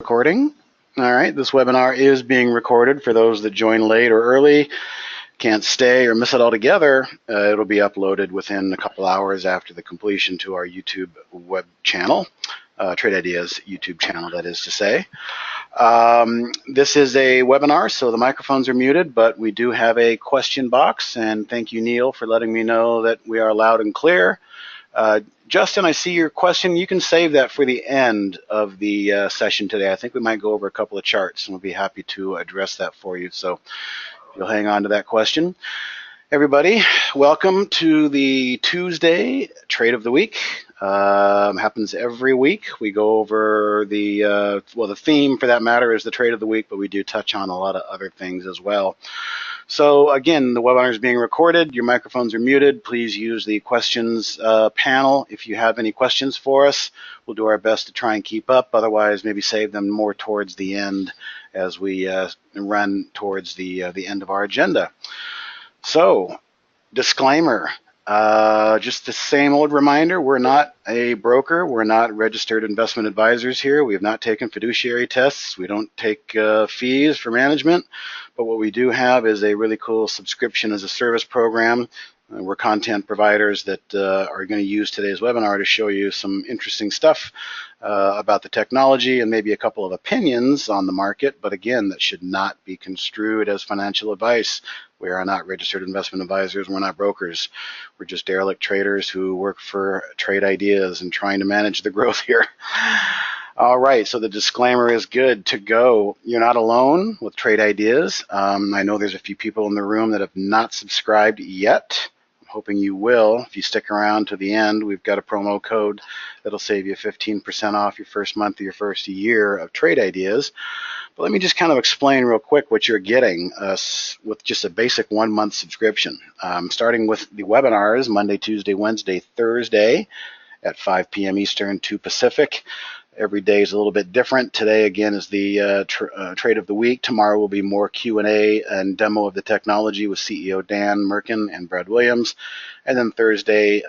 Recording. All right, this webinar is being recorded for those that join late or early, can't stay or miss it altogether. It'll be uploaded within a couple hours after the completion to our YouTube web channel, Trade Ideas YouTube channel, that is to say. This is a webinar, so the microphones are muted, but we do have a question box, and thank you, Neil, for letting me know that we are loud and clear. Justin, I see your question. You can save that for the end of the session today. I think we might go over a couple of charts, and we'll be happy to address that for you. So you'll hang on to that question. Everybody, welcome to the Tuesday Trade of the Week. Happens every week. We go over the, well, the theme for that matter is the Trade of the Week, but we do touch on a lot of other things as well. So again, the webinar is being recorded. Your microphones are muted. Please use the questions panel if you have any questions for us. We'll do our best to try and keep up. Otherwise, maybe save them more towards the end as we run towards the end of our agenda. So, disclaimer. Just the same old reminder, we're not a broker. We're not registered investment advisors here. We have not taken fiduciary tests. We don't take fees for management. But what we do have is a really cool subscription as a service program. We're content providers that are going to use today's webinar to show you some interesting stuff about the technology and maybe a couple of opinions on the market. But again, that should not be construed as financial advice. We are not registered investment advisors. We're not brokers. We're just derelict traders who work for Trade Ideas and trying to manage the growth here. All right, so the disclaimer is good to go. You're not alone with Trade Ideas. I know there's a few people in the room that have not subscribed yet. I'm hoping you will. If you stick around to the end, we've got a promo code that'll save you 15% off your first month of your first year of Trade Ideas. But let me just kind of explain real quick what you're getting with just a basic 1 month subscription. Starting with the webinars, Monday, Tuesday, Wednesday, Thursday at 5 p.m. Eastern, 2 Pacific. Every day is a little bit different. Today, again, is the Trade of the Week. Tomorrow will be more Q&A and demo of the technology with CEO Dan Merkin and Brad Williams. And then Thursday,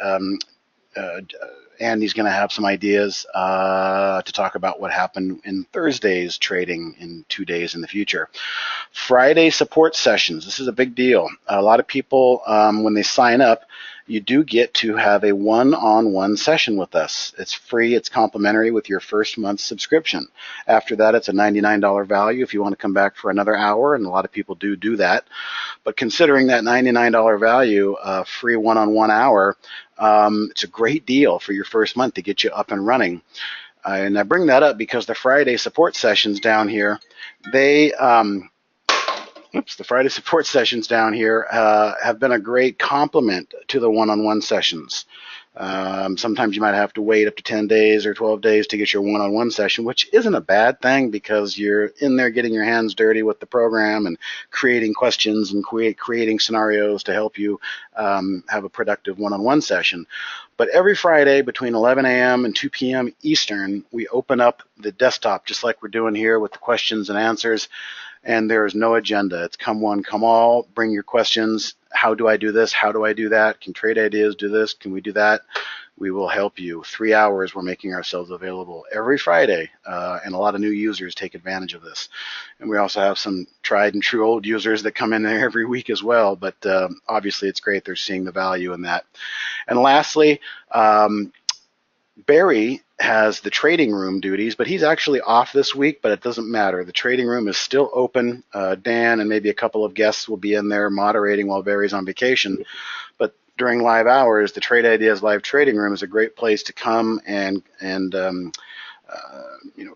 Andy's going to have some ideas to talk about what happened in Thursday's trading in 2 days in the future. Friday support sessions. This is a big deal. A lot of people, when they sign up, you do get to have a one-on-one session with us. It's free, it's complimentary with your first month's subscription. After that, it's a $99 value if you want to come back for another hour, and a lot of people do that. But considering that $99 value, free one-on-one hour, it's a great deal for your first month to get you up and running. And I bring that up because the Friday support sessions down here, they... the Friday support sessions down here have been a great complement to the one-on-one sessions. Sometimes you might have to wait up to 10 days or 12 days to get your one-on-one session, which isn't a bad thing because you're in there getting your hands dirty with the program and creating questions and creating scenarios to help you have a productive one-on-one session. But every Friday between 11 a.m. and 2 p.m. Eastern, we open up the desktop just like we're doing here with the questions and answers. And there is no agenda. It's come one, come all. Bring your questions. How do I do this? How do I do that? Can Trade Ideas do this? Can we do that? We will help you. 3 hours, we're making ourselves available every Friday, and a lot of new users take advantage of this. And we also have some tried and true old users that come in there every week as well, but obviously it's great they're seeing the value in that. And lastly, Barry has the trading room duties, but he's actually off this week, but it doesn't matter. The trading room is still open. Dan and maybe a couple of guests will be in there moderating while Barry's on vacation. But during live hours, the Trade Ideas live trading room is a great place to come and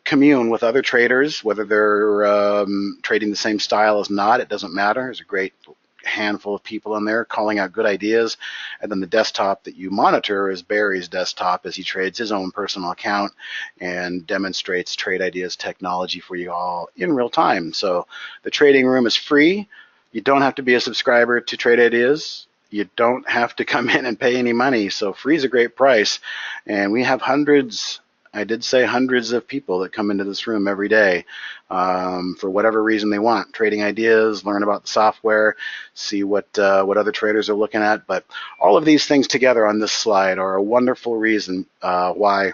commune with other traders, whether they're trading the same style as not, it doesn't matter. There's a great handful of people in there calling out good ideas, and then the desktop that you monitor is Barry's desktop as he trades his own personal account and demonstrates Trade Ideas technology for you all in real time. So the trading room is free. You don't have to be a subscriber to Trade Ideas. You don't have to come in and pay any money. So free is a great price, and we have hundreds, I did say hundreds of people that come into this room every day for whatever reason they want. Trading ideas, learn about the software, see what other traders are looking at. But all of these things together on this slide are a wonderful reason why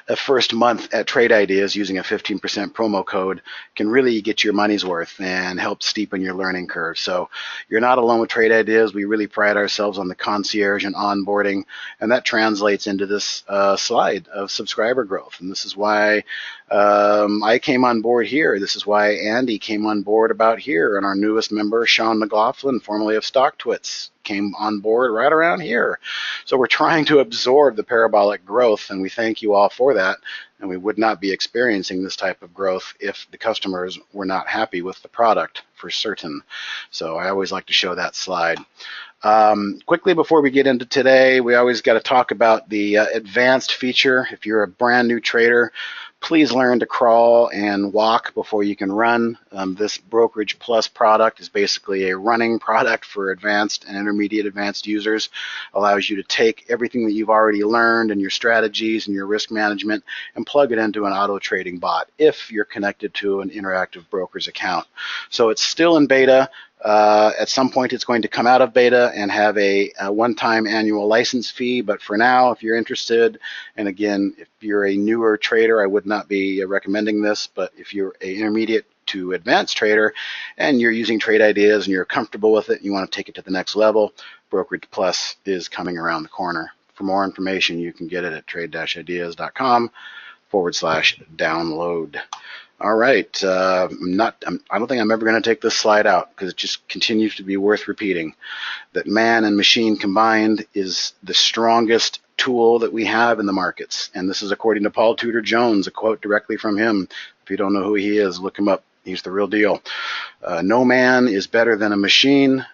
a first month at Trade Ideas using a 15% promo code can really get your money's worth and help steepen your learning curve. So you're not alone with Trade Ideas. We really pride ourselves on the concierge and onboarding, and that translates into this slide of subscriber growth. And this is why I came on board here. This is why Andy came on board about here, and our newest member, Sean McLaughlin, formerly of StockTwits, came on board right around here. So we're trying to absorb the parabolic growth, and we thank you all for that. And we would not be experiencing this type of growth if the customers were not happy with the product, for certain. So I always like to show that slide. Quickly before we get into today, we always got to talk about the advanced feature. If you're a brand new trader, please learn to crawl and walk before you can run. This Brokerage Plus product is basically a running product for advanced and intermediate advanced users. Allows you to take everything that you've already learned and your strategies and your risk management and plug it into an auto trading bot if you're connected to an Interactive Brokers account. So it's still in beta. At some point, it's going to come out of beta and have a one-time annual license fee. But for now, if you're interested, and again, if you're a newer trader, I would not be recommending this. But if you're an intermediate to advanced trader and you're using Trade Ideas and you're comfortable with it, and you want to take it to the next level, Brokerage Plus is coming around the corner. For more information, you can get it at trade-ideas.com/download. All right, I don't think I'm ever going to take this slide out because it just continues to be worth repeating that man and machine combined is the strongest tool that we have in the markets. And this is according to Paul Tudor Jones, a quote directly from him. If you don't know who he is, look him up. He's the real deal. No man is better than a machine,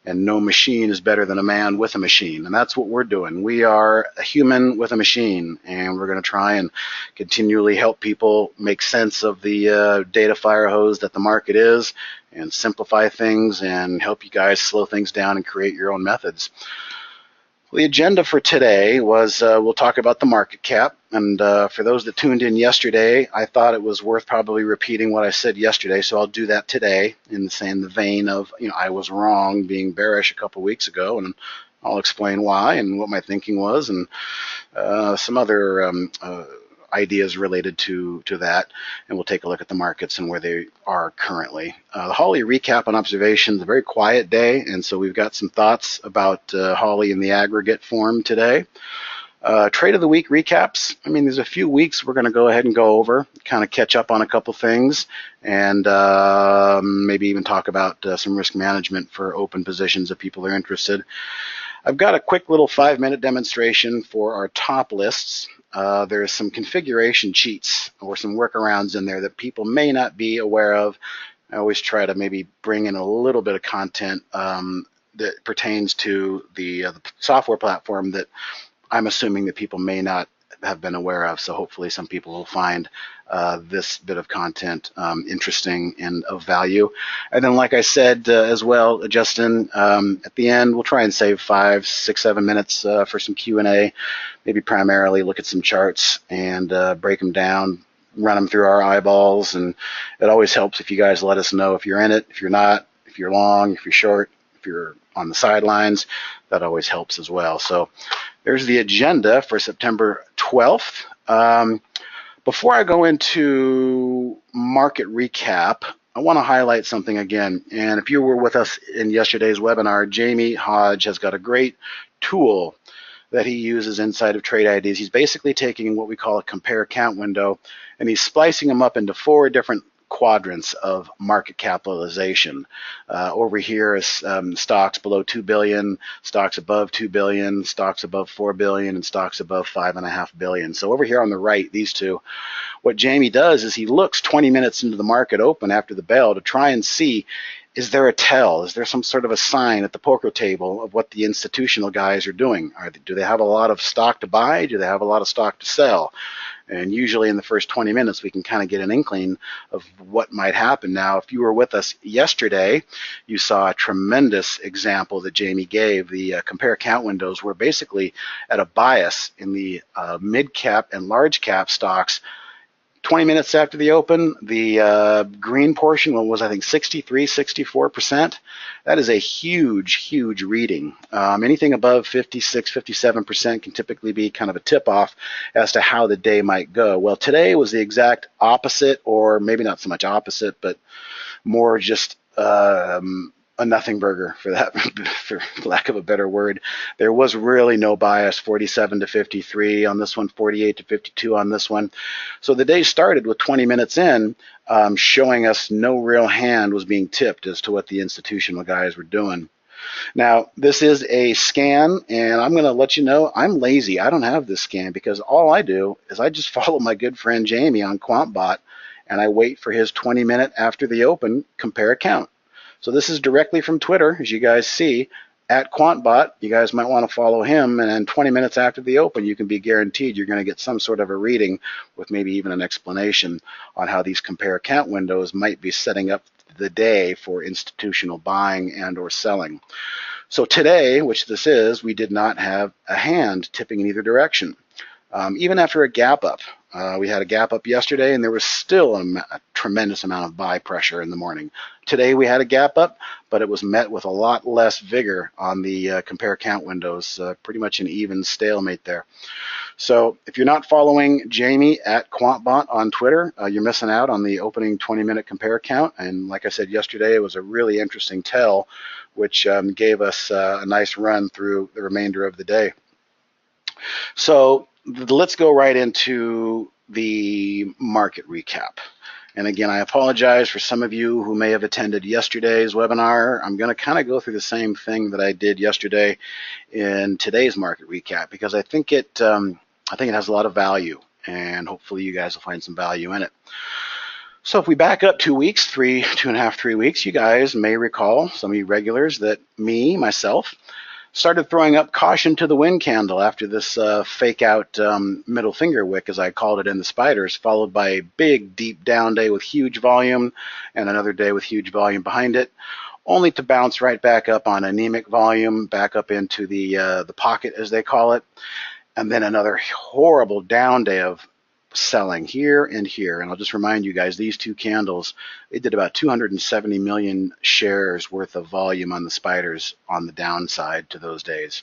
and no machine is better than a man with a machine. And that's what we're doing. We are a human with a machine, and we're going to try and continually help people make sense of the data fire hose that the market is and simplify things and help you guys slow things down and create your own methods. The agenda for today was we'll talk about the market cap. And for those that tuned in yesterday, I thought it was worth probably repeating what I said yesterday. So I'll do that today in the vein of, I was wrong being bearish a couple weeks ago. And I'll explain why and what my thinking was and some other ideas related to that, and we'll take a look at the markets and where they are currently. The Holly recap and observations, a very quiet day, and so we've got some thoughts about Holly in the aggregate form today. Trade of the week recaps. There's a few weeks we're going to go ahead and go over, kind of catch up on a couple things, and maybe even talk about some risk management for open positions if people are interested. I've got a quick little 5-minute demonstration for our top lists. There's some configuration cheats or some workarounds in there that people may not be aware of. I always try to maybe bring in a little bit of content that pertains to the software platform that I'm assuming that people may not have been aware of. So hopefully some people will find this bit of content interesting and of value. And then, like I said as well, Justin, at the end, we'll try and save 5, 6, 7 minutes for some Q&A, maybe primarily look at some charts and break them down, run them through our eyeballs. And it always helps if you guys let us know if you're in it, if you're not, if you're long, if you're short, if you're on the sidelines. That always helps as well. So there's the agenda for September 12th. Before I go into market recap, I want to highlight something again. And if you were with us in yesterday's webinar, Jamie Hodge has got a great tool that he uses inside of Trade Ideas. He's basically taking what we call a compare count window, and he's splicing them up into 4 different quadrants of market capitalization. Over here is stocks below 2 billion, stocks above 2 billion, stocks above 4 billion, and stocks above 5.5 billion. So over here on the right, these two, what Jamie does is he looks 20 minutes into the market open after the bell to try and see, is there a tell? Is there some sort of a sign at the poker table of what the institutional guys are doing? Do they have a lot of stock to buy? Do they have a lot of stock to sell? And usually in the first 20 minutes, we can kind of get an inkling of what might happen. Now, if you were with us yesterday, you saw a tremendous example that Jamie gave. The compare count windows were basically at a bias in the mid-cap and large-cap stocks 20 minutes after the open, the green portion was, I think, 63, 64%. That is a huge, huge reading. Anything above 56, 57% can typically be kind of a tip-off as to how the day might go. Well, today was the exact opposite, or maybe not so much opposite, but more just a nothing burger, for that, for lack of a better word. There was really no bias, 47 to 53 on this one, 48 to 52 on this one. So the day started with 20 minutes in, showing us no real hand was being tipped as to what the institutional guys were doing. Now, this is a scan, and I'm going to let you know I'm lazy. I don't have this scan because all I do is I just follow my good friend Jamie on QuantBot, and I wait for his 20-minute after the open compare count. So this is directly from Twitter, as you guys see, at QuantBot. You guys might want to follow him, and then 20 minutes after the open, you can be guaranteed you're going to get some sort of a reading with maybe even an explanation on how these compare count windows might be setting up the day for institutional buying and or selling. So today, which this is, we did not have a hand tipping in either direction. Even after a gap up, we had a gap up yesterday, and there was still a tremendous amount of buy pressure in the morning. Today we had a gap up, but it was met with a lot less vigor on the compare count windows, pretty much an even stalemate there. So if you're not following Jamie at QuantBot on Twitter, you're missing out on the opening 20-minute compare count. And like I said yesterday, it was a really interesting tell, which gave us a nice run through the remainder of the day. So let's go right into the market recap. And again, I apologize for some of you who may have attended yesterday's webinar. I'm going to kind of go through the same thing that I did yesterday in today's market recap because I think it has a lot of value, and hopefully you guys will find some value in it. So if we back up 2 weeks, 2.5, 3 weeks, you guys may recall, some of you regulars, that myself, started throwing up caution to the wind candle after this fake out middle finger wick, as I called it in the spiders, followed by a big deep down day with huge volume and another day with huge volume behind it, only to bounce right back up on anemic volume, back up into the pocket, as they call it, and then another horrible down day of selling here and here. And I'll just remind you guys, these two candles, they did about 270 million shares worth of volume on the spiders on the downside to those days.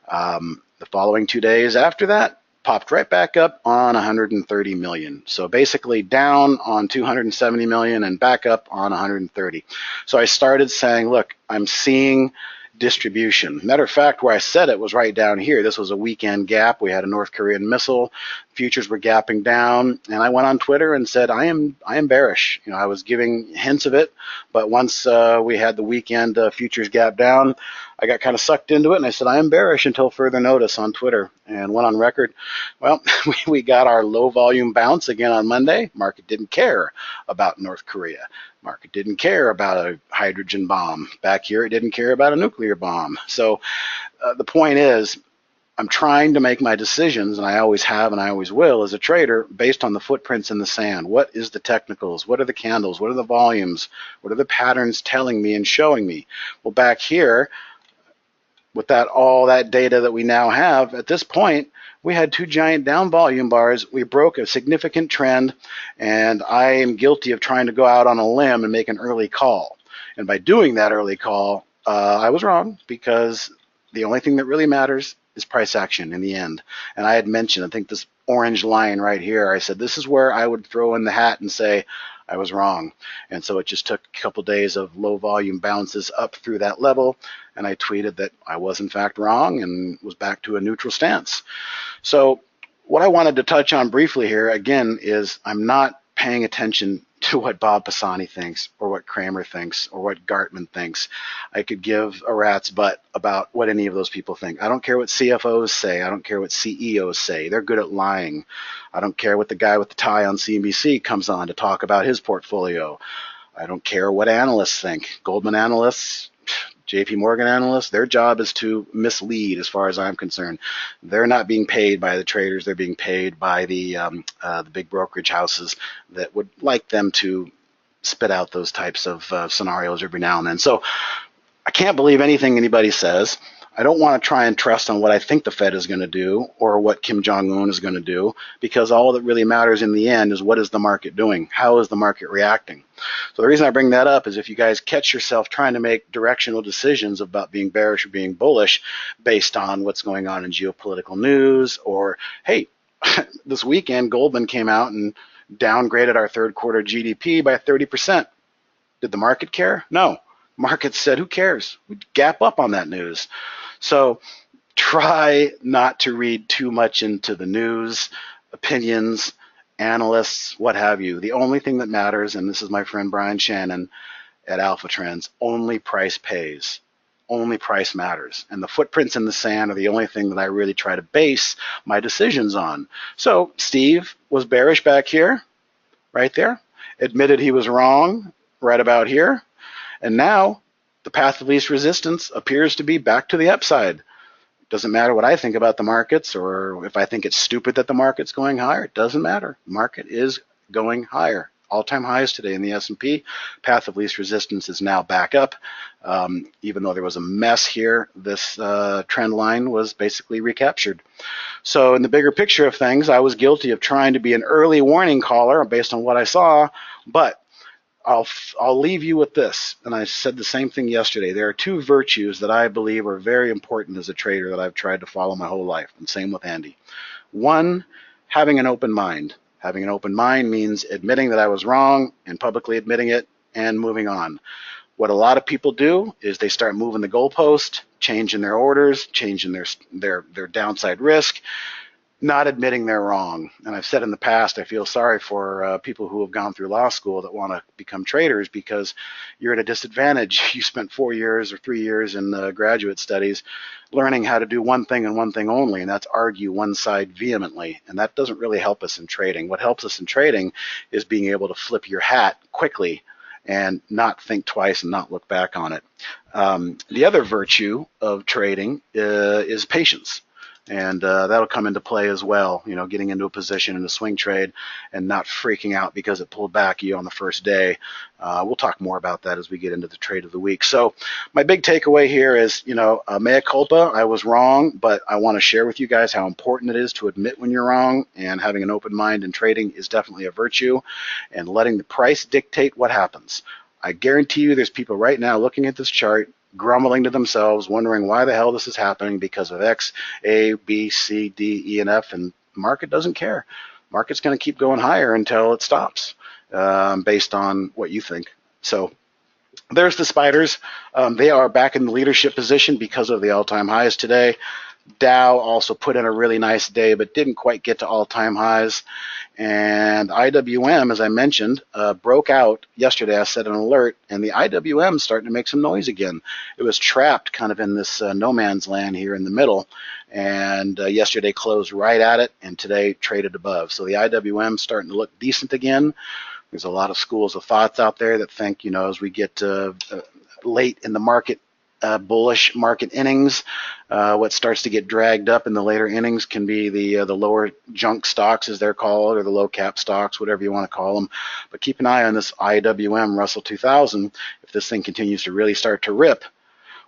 The following 2 days after that, popped right back up on 130 million. So basically down on 270 million and back up on 130. So I started saying, look, I'm seeing distribution. Matter of fact, where I said it was right down here. This was a weekend gap. We had a North Korean missile. Futures were gapping down, and I went on Twitter and said, I am bearish. You know, I was giving hints of it, but once we had the weekend futures gap down, I got kind of sucked into it, and I said, I am bearish until further notice on Twitter, and went on record. Well, we got our low volume bounce again on Monday. Market didn't care about North Korea. Market didn't care about a hydrogen bomb. Back here, it didn't care about a nuclear bomb. So the point is, I'm trying to make my decisions, and I always have and I always will as a trader, based on the footprints in the sand. What is the technicals? What are the candles? What are the volumes? What are the patterns telling me and showing me? Well, back here, with all that data that we now have, at this point, we had two giant down volume bars. We broke a significant trend, and I am guilty of trying to go out on a limb and make an early call. And by doing that early call, I was wrong, because the only thing that really matters is price action in the end. And I had mentioned, I think this orange line right here, I said this is where I would throw in the hat and say I was wrong. And so it just took a couple days of low volume bounces up through that level, and I tweeted that I was in fact wrong and was back to a neutral stance. So what I wanted to touch on briefly here, again, is I'm not paying attention to what Bob Pisani thinks, or what Kramer thinks, or what Gartman thinks. I could give a rat's butt about what any of those people think. I don't care what CFOs say. I don't care what CEOs say. They're good at lying. I don't care what the guy with the tie on CNBC comes on to talk about his portfolio. I don't care what analysts think. Goldman analysts, JP Morgan analysts, their job is to mislead, as far as I'm concerned. They're not being paid by the traders. They're being paid by the big brokerage houses that would like them to spit out those types of scenarios every now and then. So I can't believe anything anybody says. I don't want to try and trust on what I think the Fed is going to do or what Kim Jong-un is going to do, because all that really matters in the end is what is the market doing? How is the market reacting? So the reason I bring that up is if you guys catch yourself trying to make directional decisions about being bearish or being bullish based on what's going on in geopolitical news, or, hey, this weekend Goldman came out and downgraded our third quarter GDP by 30%. Did the market care? No. Market said, who cares? We gap up on that news. So try not to read too much into the news, opinions, analysts, what have you. The only thing that matters, and this is my friend Brian Shannon at Alpha Trends, only price pays. Only price matters. And the footprints in the sand are the only thing that I really try to base my decisions on. So Steve was bearish back here, right there, admitted he was wrong right about here. And now the path of least resistance appears to be back to the upside. Doesn't matter what I think about the markets, or if I think it's stupid that the market's going higher. It doesn't matter. The market is going higher. All-time highs today in the S&P. Path of least resistance is now back up. Even though there was a mess here, this trend line was basically recaptured. So in the bigger picture of things, I was guilty of trying to be an early warning caller based on what I saw, but I'll leave you with this, and I said the same thing yesterday. There are two virtues that I believe are very important as a trader that I've tried to follow my whole life, and same with Andy. One, having an open mind. Having an open mind means admitting that I was wrong and publicly admitting it and moving on. What a lot of people do is they start moving the goalpost, changing their orders, changing their downside risk, not admitting they're wrong. And I've said in the past, I feel sorry for people who have gone through law school that want to become traders, because you're at a disadvantage. You spent 4 years or 3 years in graduate studies learning how to do one thing and one thing only, and that's argue one side vehemently. And that doesn't really help us in trading. What helps us in trading is being able to flip your hat quickly and not think twice and not look back on it. The other virtue of trading is patience. And that'll come into play as well, you know, getting into a position in a swing trade and not freaking out because it pulled back you on the first day. We'll talk more about that as we get into the trade of the week. So my big takeaway here is, you know, mea culpa, I was wrong, but I want to share with you guys how important it is to admit when you're wrong, and having an open mind in trading is definitely a virtue, and letting the price dictate what happens. I guarantee you there's people right now looking at this chart grumbling to themselves, wondering why the hell this is happening because of X, A, B, C, D, E, and F, and the market doesn't care. Market's going to keep going higher until it stops, based on what you think. So there's the spiders. They are back in the leadership position because of the all-time highs today. Dow also put in a really nice day, but didn't quite get to all-time highs. And IWM, as I mentioned, broke out yesterday. I set an alert, and the IWM is starting to make some noise again. It was trapped kind of in this no man's land here in the middle, and yesterday closed right at it, and today traded above. So the IWM is starting to look decent again. There's a lot of schools of thoughts out there that think, you know, as we get late in the market, bullish market innings, what starts to get dragged up in the later innings can be the lower junk stocks, as they're called, or the low cap stocks, whatever you want to call them. But keep an eye on this IWM Russell 2000. If this thing continues to really start to rip,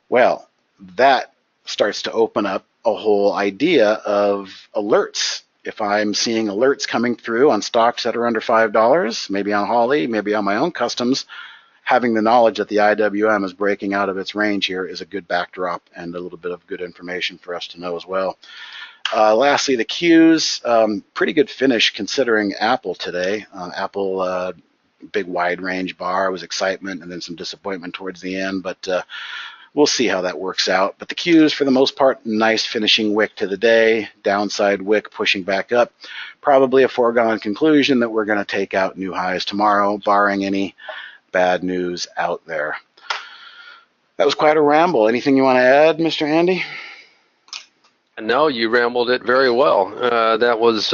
well, that starts to open up a whole idea of alerts. If I'm seeing alerts coming through on stocks that are under $5, maybe on Holly, maybe on my own customs, having the knowledge that the IWM is breaking out of its range here is a good backdrop and a little bit of good information for us to know as well. Lastly, the Qs, pretty good finish considering Apple today. Apple, big wide range bar, was excitement and then some disappointment towards the end, but we'll see how that works out. But the Qs, for the most part, nice finishing wick to the day, downside wick pushing back up. Probably a foregone conclusion that we're going to take out new highs tomorrow, barring any bad news out there. That was quite a ramble. Anything you want to add, Mr. Andy? No, you rambled it very well. That was,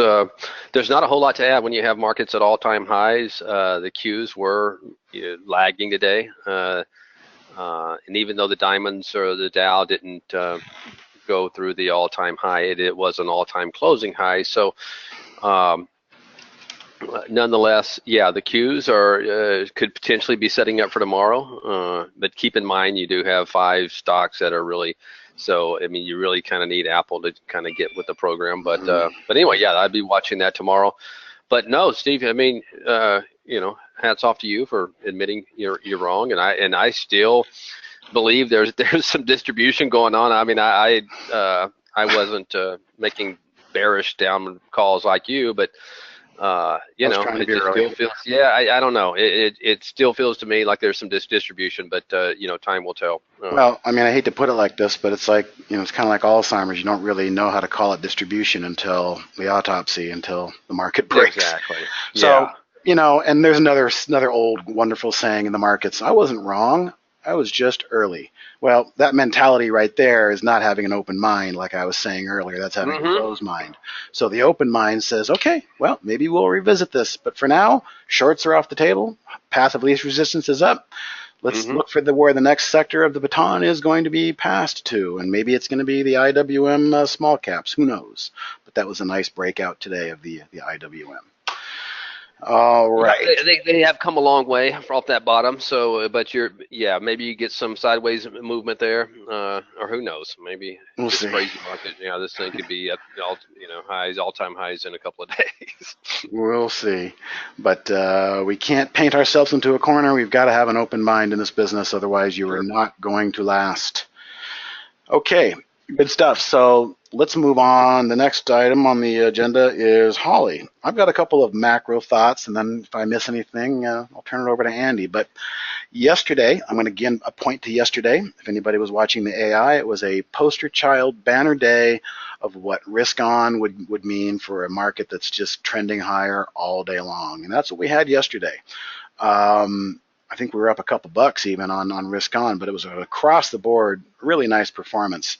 there's not a whole lot to add when you have markets at all-time highs. The Qs were lagging today. And even though the diamonds or the Dow didn't go through the all-time high, it was an all-time closing high. So nonetheless, yeah, the Qs are could potentially be setting up for tomorrow. But keep in mind, you do have 5 stocks that are really So I mean, you really kind of need Apple to kind of get with the program. But anyway, yeah, I'd be watching that tomorrow. But no, Steve, I mean, hats off to you for admitting you're wrong, and I still believe there's some distribution going on. I mean, I wasn't making bearish down calls like you, but I was trying to it be just early. still feels, yeah, I don't know. It still feels to me like there's some distribution, but time will tell. Well, I mean, I hate to put it like this, but it's like, it's kind of like Alzheimer's. You don't really know how to call it distribution until the autopsy, until the market breaks. Exactly. So, Yeah. and there's another old wonderful saying in the markets. I wasn't wrong. I was just early. Well, that mentality right there is not having an open mind, like I was saying earlier. That's having a Hmm. closed mind. So the open mind says, okay, well, maybe we'll revisit this. But for now, shorts are off the table. Path of least resistance is up. Let's Hmm. look for where the next sector of the baton is going to be passed to, and maybe it's going to be the IWM small caps. Who knows? But that was a nice breakout today of the IWM. All Yeah, right. they have come a long way off that bottom. So, but maybe you get some sideways movement there, or who knows? Maybe We'll this see. crazy market, this thing could be at all-time highs in a couple of days. We'll see. But we can't paint ourselves into a corner. We've got to have an open mind in this business, otherwise, you are Sure. not going to last. Okay, good stuff. So let's move on. The next item on the agenda is Holly. I've got a couple of macro thoughts, and then if I miss anything, I'll turn it over to Andy. But yesterday, I'm going to again point to yesterday. If anybody was watching the AI, it was a poster child banner day of what risk on would mean for a market that's just trending higher all day long. And that's what we had yesterday. I think we were up a couple bucks even on risk on, but it was across the board, really nice performance.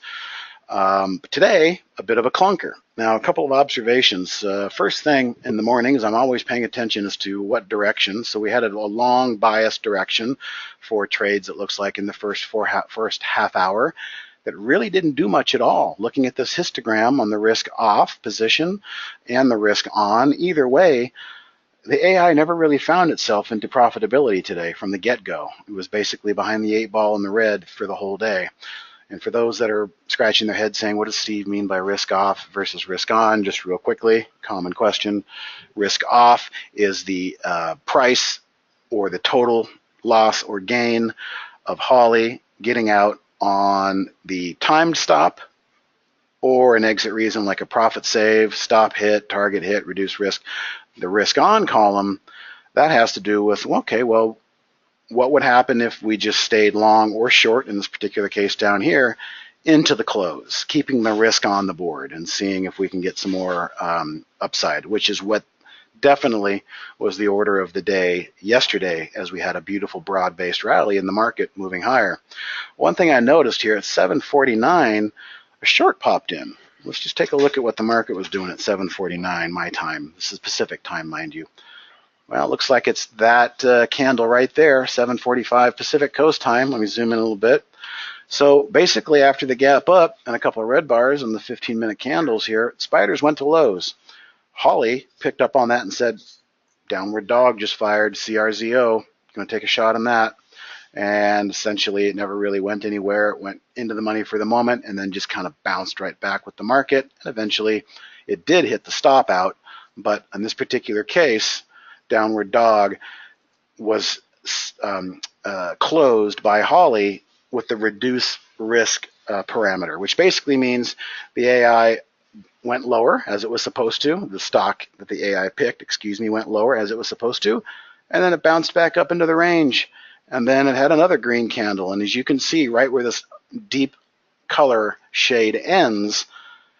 But today, a bit of a clunker. Now, a couple of observations. First thing in the mornings, I'm always paying attention as to what direction. So we had a long bias direction for trades, it looks like, in the first half hour that really didn't do much at all. Looking at this histogram on the risk off position and the risk on, either way, the AI never really found itself into profitability today from the get-go. It was basically behind the 8 ball in the red for the whole day. And for those that are scratching their head saying, what does Steve mean by risk off versus risk on? Just real quickly, common question. Risk off is the price or the total loss or gain of Holly getting out on the timed stop or an exit reason like a profit save, stop hit, target hit, reduce risk. The risk on column, that has to do with, okay, well, what would happen if we just stayed long or short, in this particular case down here, into the close, keeping the risk on the board and seeing if we can get some more upside, which is what definitely was the order of the day yesterday as we had a beautiful broad-based rally in the market moving higher. One thing I noticed here at 7:49, a short popped in. Let's just take a look at what the market was doing at 7:49 my time. This is Pacific time, mind you. Well, it looks like it's that candle right there, 7:45 Pacific Coast time. Let me zoom in a little bit. So basically, after the gap up and a couple of red bars and the 15-minute candles here, spiders went to lows. Holly picked up on that and said, downward dog just fired, CRZO. Going to take a shot on that. And essentially, it never really went anywhere. It went into the money for the moment and then just kind of bounced right back with the market. And eventually, it did hit the stop out. But in this particular case, downward dog was closed by Holly with the reduce risk parameter, which basically means the AI went lower as it was supposed to. The stock that the AI picked, went lower as it was supposed to, and then it bounced back up into the range. And then it had another green candle. And as you can see, right where this deep color shade ends,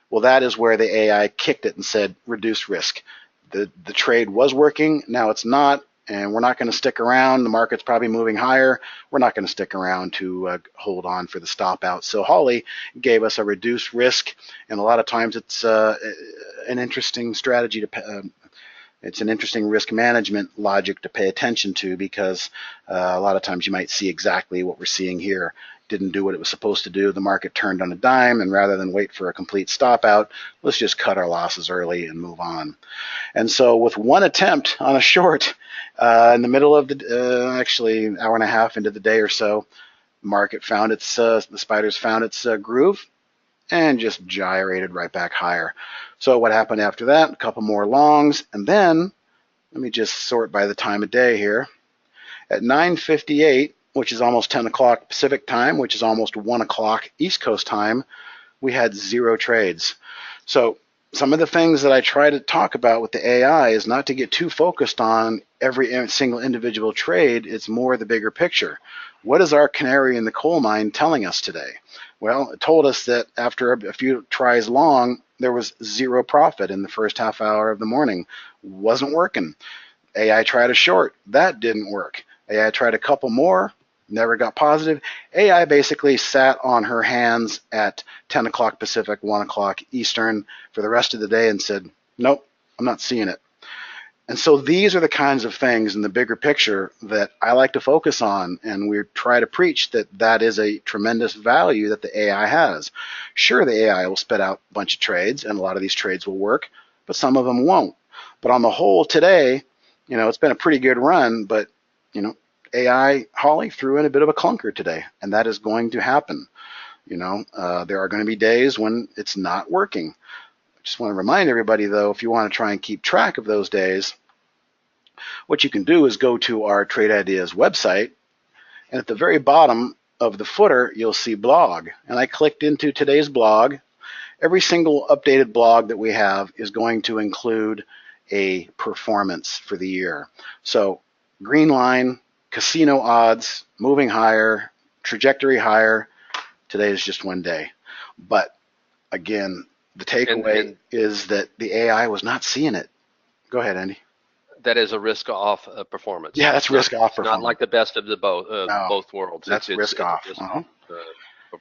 well, that is where the AI kicked it and said, reduce risk. The trade was working. Now it's not. And we're not going to stick around. The market's probably moving higher. We're not going to stick around to hold on for the stop out. So Holly gave us a reduced risk. And a lot of times it's an interesting strategy to it's an interesting risk management logic to pay attention to because a lot of times you might see exactly what we're seeing here. Didn't do what it was supposed to do. The market turned on a dime, and rather than wait for a complete stop out, let's just cut our losses early and move on. And so with one attempt on a short in the middle of the, actually hour and a half into the day or so, the market found its, the spiders found its groove, and just gyrated right back higher. So what happened after that? A couple more longs, and then let me just sort by the time of day here. At 9:58, which is almost 10 o'clock Pacific time, which is almost 1 o'clock East Coast time, we had 0 trades. So some of the things that I try to talk about with the AI is not to get too focused on every single individual trade. It's more the bigger picture. What is our canary in the coal mine telling us today? Well, it told us that after a few tries long, there was 0 profit in the first half hour of the morning. Wasn't working. AI tried a short. That didn't work. AI tried a couple more. Never got positive. AI basically sat on her hands at 10 o'clock Pacific, 1 o'clock Eastern for the rest of the day and said, nope, I'm not seeing it. And so these are the kinds of things in the bigger picture that I like to focus on, and we try to preach that that is a tremendous value that the AI has. Sure, the AI will spit out a bunch of trades, and a lot of these trades will work, but some of them won't. But on the whole today, it's been a pretty good run, but, AI, Holly, threw in a bit of a clunker today, and that is going to happen. There are going to be days when it's not working. I just want to remind everybody, though, if you want to try and keep track of those days, what you can do is go to our Trade Ideas website, and at the very bottom of the footer, you'll see blog. And I clicked into today's blog. Every single updated blog that we have is going to include a performance for the year. So green line, casino odds, moving higher, trajectory higher. Today is just one day. But again, the takeaway is that the AI was not seeing it. Go ahead, Andy. That is a risk-off performance. Yeah, that's risk-off performance. Not like the best of the both worlds. That's risk-off. Risk-off,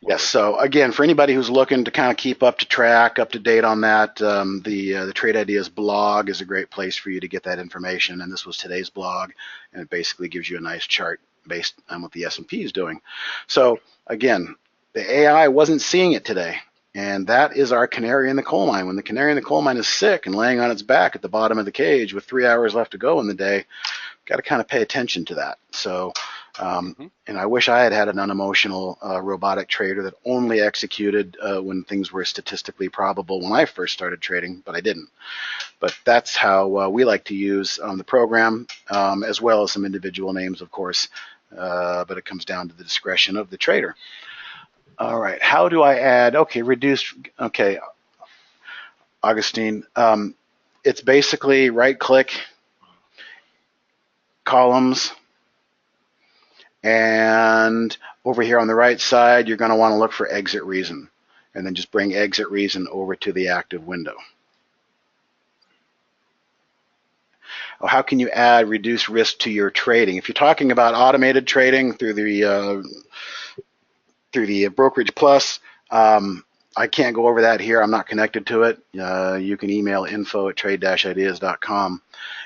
yes. So again, for anybody who's looking to kind of keep up to date on that, the Trade Ideas blog is a great place for you to get that information. And this was today's blog, and it basically gives you a nice chart based on what the S&P is doing. So again, the AI wasn't seeing it today. And that is our canary in the coal mine. When the canary in the coal mine is sick and laying on its back at the bottom of the cage with 3 hours left to go in the day, got to kind of pay attention to that. So, and I wish I had had an unemotional robotic trader that only executed when things were statistically probable when I first started trading, but I didn't. But that's how we like to use the program, as well as some individual names, of course. But it comes down to the discretion of the trader. All right, how do I add, reduce, Augustine, it's basically right click, columns, and over here on the right side, you're gonna wanna look for exit reason, and then just bring exit reason over to the active window. How can you add reduce risk to your trading? If you're talking about automated trading through the Brokerage Plus, I can't go over that here. I'm not connected to it. You can email info@trade-ideas.com,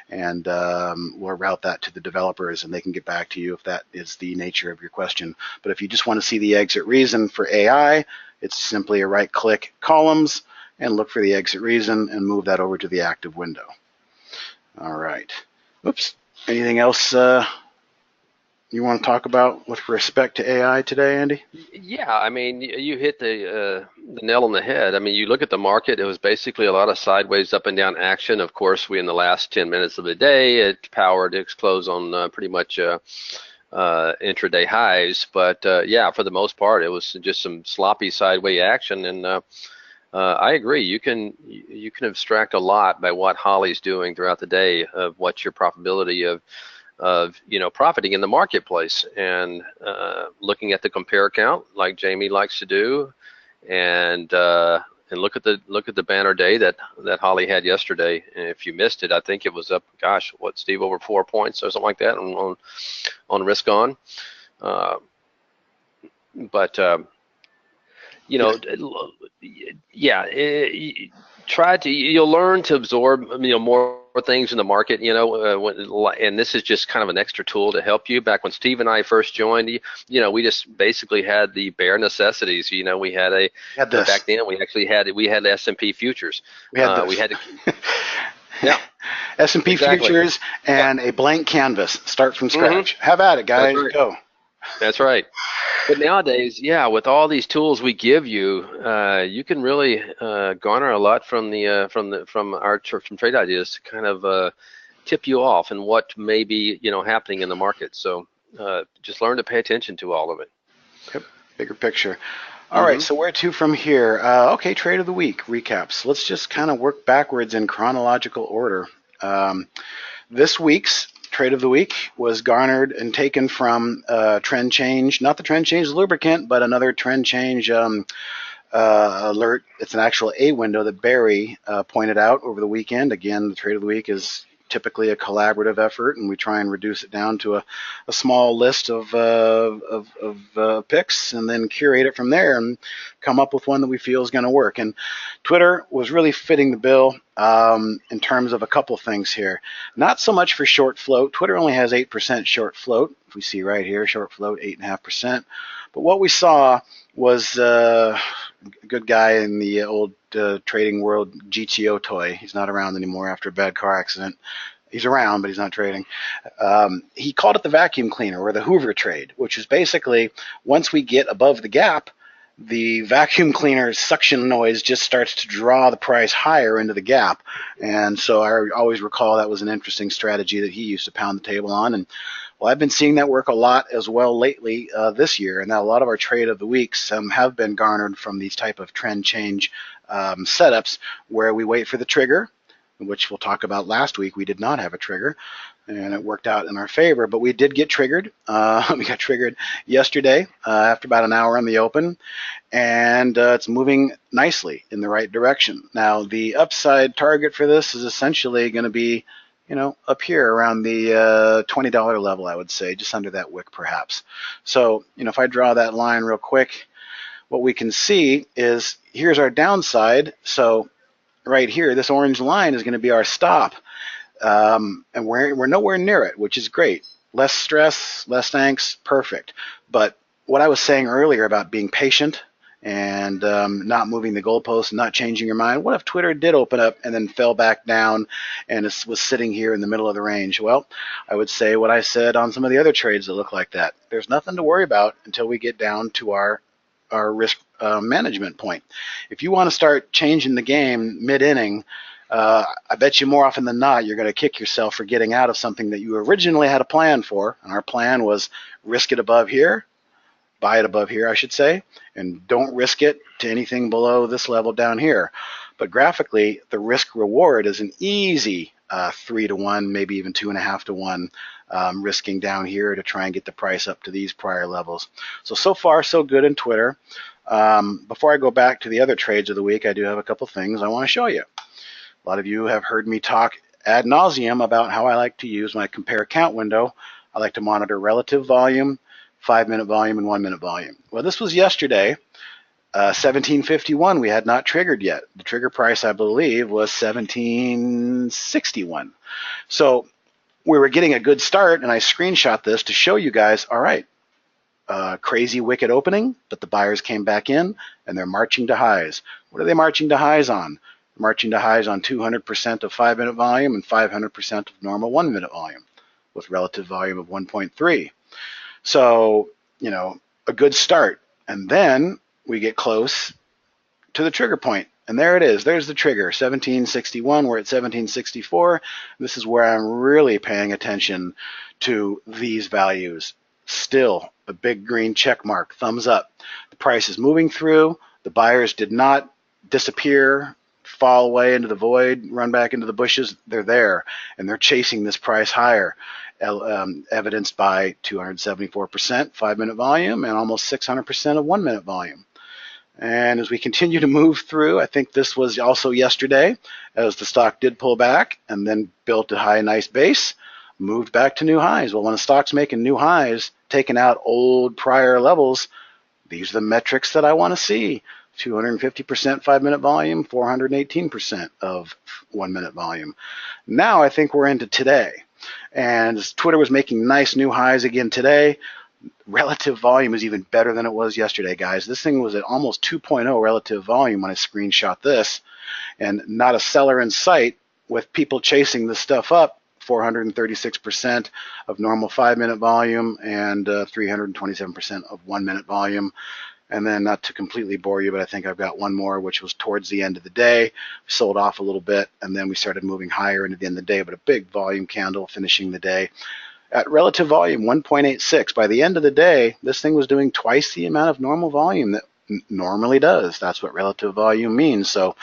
and we'll route that to the developers, and they can get back to you if that is the nature of your question. But if you just want to see the exit reason for AI, it's simply a right-click columns and look for the exit reason and move that over to the active window. All right. Oops. Anything else you want to talk about with respect to AI today, Andy? Yeah, I mean, you hit the nail on the head. I mean, you look at the market, it was basically a lot of sideways up and down action. Of course, in the last 10 minutes of the day, it powered its close on pretty much intraday highs. But yeah, for the most part, it was just some sloppy sideways action. And I agree. You can abstract a lot by what Holly's doing throughout the day of what's your probability of profiting in the marketplace, and looking at the compare count like Jamie likes to do, and look at the banner day that Holly had yesterday. And if you missed it, I think it was up, gosh, what, Steve, over 4 points or something like that on risk on. But yeah, you'll learn to absorb more things in the market, and this is just kind of an extra tool to help you. Back when Steve and I first joined, we just basically had the bare necessities. We had back then we had S&P futures. We had yeah, S&P exactly. futures and a blank canvas. Start from scratch. Have at it, guys. That's right. Go. That's right. But nowadays, yeah, with all these tools we give you, you can really garner a lot from from trade ideas to kind of tip you off and what may be happening in the market. So just learn to pay attention to all of it. Yep, bigger picture. All right, Hmm. so where to from here? Okay, trade of the week recaps. Let's just kind of work backwards in chronological order. Um, this week's trade of the week was garnered and taken from trend change, not the trend change lubricant, but another trend change alert. It's an actual A window that Barry pointed out over the weekend. Again, the trade of the week is typically a collaborative effort, and we try and reduce it down to a small list of picks, and then curate it from there and come up with one that we feel is going to work. And Twitter was really fitting the bill in terms of a couple things here. Not so much for short float. Twitter only has 8% short float. If we see right here, short float 8.5%. But what we saw was a good guy in the old trading world, GTO toy. He's not around anymore after a bad car accident. He's around, but he's not trading. He called it the vacuum cleaner or the Hoover trade, which is basically once we get above the gap, the vacuum cleaner's suction noise just starts to draw the price higher into the gap. And so I always recall that was an interesting strategy that he used to pound the table on. And well, I've been seeing that work a lot as well lately this year, and now a lot of our trade of the weeks have been garnered from these type of trend change setups where we wait for the trigger, which we'll talk about last week. We did not have a trigger, and it worked out in our favor, but we did get triggered. We got triggered yesterday after about an hour in the open, and it's moving nicely in the right direction. Now, the upside target for this is essentially going to be up here around the $20 level, I would say, just under that wick perhaps. So, if I draw that line real quick, what we can see is here's our downside. So right here, this orange line is going to be our stop. And we're nowhere near it, which is great. Less stress, less angst, perfect. But what I was saying earlier about being patient and not moving the goalposts, not changing your mind. What if Twitter did open up and then fell back down and was sitting here in the middle of the range? Well, I would say what I said on some of the other trades that look like that. There's nothing to worry about until we get down to our risk management point. If you want to start changing the game mid-inning, I bet you more often than not you're going to kick yourself for getting out of something that you originally had a plan for. And our plan was risk it above here, buy it above here, I should say, and don't risk it to anything below this level down here. But graphically, the risk reward is an easy 3 to 1, maybe even 2.5 to 1, risking down here to try and get the price up to these prior levels. So far, so good in Twitter. Before I go back to the other trades of the week, I do have a couple things I want to show you. A lot of you have heard me talk ad nauseum about how I like to use my compare count window. I like to monitor relative volume, 5-minute volume, and 1-minute volume. Well, this was yesterday, 1751. We had not triggered yet. The trigger price, I believe, was 1761. So we were getting a good start, and I screenshot this to show you guys, all right, crazy wicked opening, but the buyers came back in, and they're marching to highs. What are they marching to highs on? Marching to highs on 200% of 5-minute volume and 500% of normal 1-minute volume with relative volume of 1.3. So, a good start. And then we get close to the trigger point. And there it is. There's the trigger, 1761. We're at 1764. This is where I'm really paying attention to these values. Still, a big green check mark, thumbs up. The price is moving through. The buyers did not disappear, fall away into the void, run back into the bushes. They're there, and they're chasing this price higher, evidenced by 274% 5-minute volume and almost 600% of 1-minute volume. And as we continue to move through, I think this was also yesterday, as the stock did pull back and then built a high, nice base, moved back to new highs. Well, when a stock's making new highs, taking out old prior levels, these are the metrics that I want to see. 250% 5-minute volume, 418% of 1-minute volume. Now I think we're into today. And Twitter was making nice new highs again today. Relative volume is even better than it was yesterday, guys. This thing was at almost 2.0 relative volume when I screenshot this, and not a seller in sight with people chasing this stuff up 436% of normal 5-minute volume and 327% of 1-minute volume. And then, not to completely bore you, but I think I've got one more, which was towards the end of the day. We sold off a little bit, and then we started moving higher into the end of the day, but a big volume candle finishing the day at relative volume 1.86. By the end of the day, this thing was doing twice the amount of normal volume that normally does. That's what relative volume means. So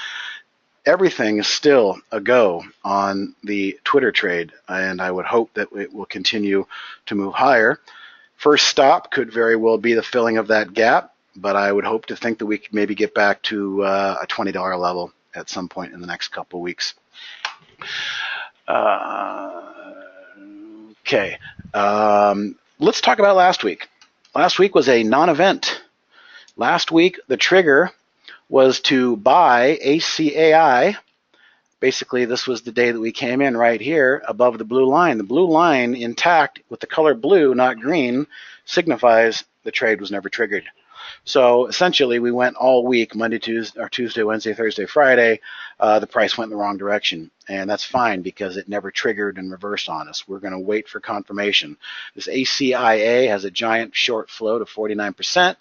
everything is still a go on the Twitter trade, and I would hope that it will continue to move higher. First stop could very well be the filling of that gap, but I would hope to think that we could maybe get back to a $20 level at some point in the next couple of weeks. Okay, let's talk about last week. Last week was a non-event. Last week, the trigger was to buy ACAI. Basically, this was the day that we came in right here above the blue line. The blue line intact with the color blue, not green, signifies the trade was never triggered. So essentially, we went all week, Monday, Tuesday, Wednesday, Thursday, Friday. The price went in the wrong direction, and that's fine because it never triggered and reversed on us. We're going to wait for confirmation. This ACIA has a giant short float of 49%.